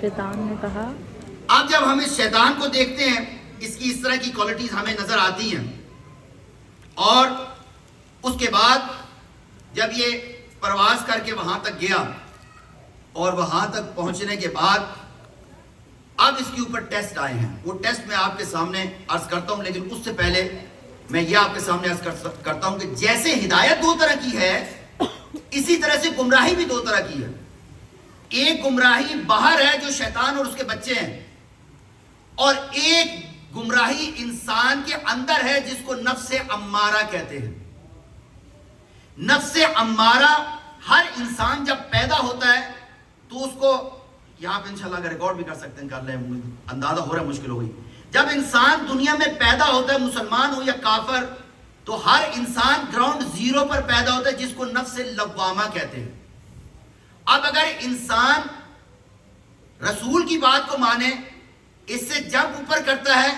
شیطان نے کہا، اب جب ہم اس شیطان کو دیکھتے ہیں، اس کی اس طرح کی کوالٹیز ہمیں نظر آتی ہیں، اور اس کے بعد جب یہ پرواز کر کے وہاں تک گیا اور وہاں تک پہنچنے کے بعد اب اس کے اوپر ٹیسٹ آئے ہیں، وہ ٹیسٹ میں آپ کے سامنے عرض کرتا ہوں، لیکن اس سے پہلے میں یہ آپ کے سامنے عرض کرتا ہوں کہ جیسے ہدایت دو طرح کی ہے، اسی طرح سے گمراہی بھی دو طرح کی ہے۔ ایک گمراہی باہر ہے جو شیطان اور اس کے بچے ہیں، اور ایک گمراہی انسان کے اندر ہے جس کو نفس امارہ کہتے ہیں۔ نفس امارہ ہر انسان جب پیدا ہوتا ہے تو اس کو، یہاں پہ انشاءاللہ اگر ریکارڈ بھی کر سکتے ہیں کر لیں، اندازہ ہو رہا ہے مشکل ہو گئی، جب انسان دنیا میں پیدا ہوتا ہے، مسلمان ہو یا کافر، تو ہر انسان گراؤنڈ زیرو پر پیدا ہوتا ہے جس کو نفس لوامہ کہتے ہیں۔ اب اگر انسان رسول کی بات کو مانے، اس سے جب اوپر کرتا ہے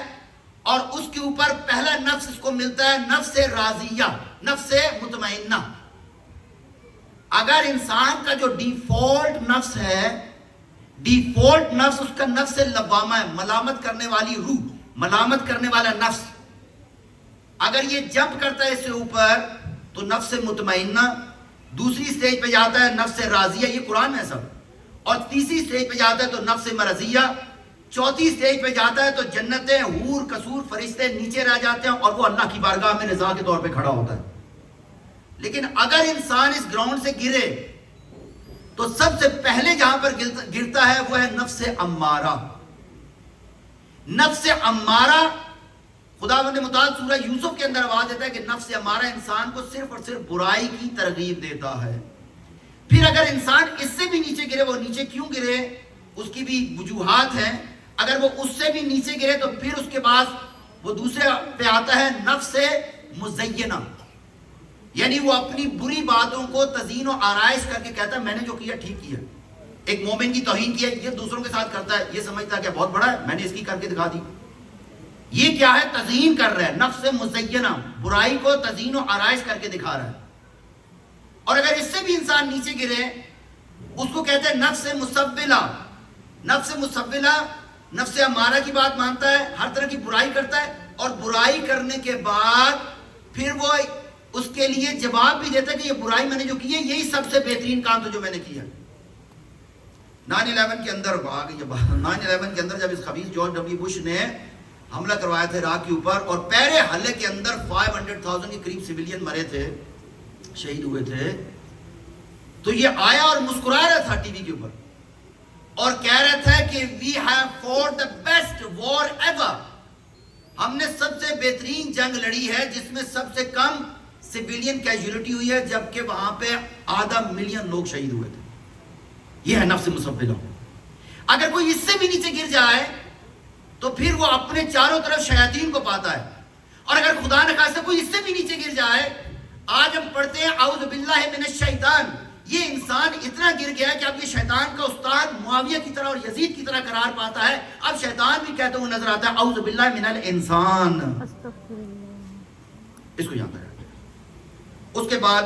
اور اس کے اوپر پہلا نفس اس کو ملتا ہے نفس راضیہ، نفس مطمئنہ۔ اگر انسان کا جو ڈیفالٹ نفس ہے، ڈیفالٹ نفس اس کا نفس لوامہ ہے، ملامت کرنے والی روح، ملامت کرنے والا نفس، اگر یہ جمپ کرتا ہے اس سے اوپر تو نفس مطمئنہ، دوسری سٹیج پہ جاتا ہے نفس راضیہ، یہ قرآن میں ہے سب، اور تیسری سٹیج پہ جاتا ہے تو نفس مرضیہ، چوتھی سٹیج پہ جاتا ہے تو جنتیں، حور، قصور، فرشتے نیچے رہ جاتے ہیں اور وہ اللہ کی بارگاہ میں رضا کے طور پہ کھڑا ہوتا ہے۔ لیکن اگر انسان اس گراؤنڈ سے گرے تو سب سے پہلے جہاں پر گرتا ہے وہ ہے نفس امارہ۔ نفس امارہ، خداوند متعال سورہ یوسف کے اندر آواز دیتا ہے کہ نفس امارہ انسان کو صرف اور صرف برائی کی ترغیب دیتا ہے۔ پھر اگر انسان اس سے بھی نیچے گرے، وہ نیچے کیوں گرے اس کی بھی وجوہات ہیں، اگر وہ اس سے بھی نیچے گرے تو پھر اس کے بعد وہ دوسرے پہ آتا ہے نفس مزینہ، یعنی وہ اپنی بری باتوں کو تزیین و آرائش کر کے کہتا ہے میں نے جو کیا ٹھیک کیا۔ ایک مومن کی توہین کی ہے، یہ دوسروں کے ساتھ کرتا ہے، یہ سمجھتا ہے کہ بہت بڑا ہے، میں نے اس کی کر کے دکھا دی۔ یہ کیا ہے؟ تزیین کر رہا ہے، نفس مزینہ، برائی کو تزیین و آرائش کر کے دکھا رہا ہے۔ اور اگر اس سے بھی انسان نیچے گرے، اس کو کہتے ہیں نفس مسولہ۔ نفس مسولہ نفس امارہ کی بات مانتا ہے، ہر طرح کی برائی کرتا ہے، اور برائی کرنے کے بعد پھر وہ اس کے لیے جواب بھی دیتا ہے کہ یہ برائی میں نے جو کی ہے یہی سب سے بہترین کام تھا جو میں نے کیا۔ 9/11 کے اندر 9/11 کے اندر جب اس خبیث جارج ڈبلیو بش نے حملہ کروایا تھا عراق کے اوپر، اور پہلے حملے کے اندر 500,000 کے قریب سویلین مرے تھے، شہید ہوئے تھے، تو یہ آیا اور مسکرا رہا تھا ٹی وی کے اوپر اور کہہ رہا تھا کہ we have fought the best war ever، ہم نے سب سے بہترین جنگ لڑی ہے جس میں سب سے کم سویلین کیجولیٹی ہوئی ہے، جبکہ وہاں پہ 500,000 لوگ شہید ہوئے تھے۔ یہ ہے نفس مسولہ۔ اگر کوئی اس سے بھی نیچے گر جائے تو پھر وہ اپنے چاروں طرف شیاطین کو پاتا ہے، اور اگر خدا نہ خواستہ کوئی اس سے بھی نیچے گر جائے، آج ہم پڑھتے ہیں اعوذ باللہ من الشیطان، یہ انسان اتنا گر گیا ہے کہ اب یہ شیطان کا استاد معاویہ کی طرح اور یزید کی طرح قرار پاتا ہے۔ اب شیطان بھی کہتے ہوئے نظر آتا ہے اعوذ باللہ من الانسان، اس کو یاد رکھیں۔ اس کے بعد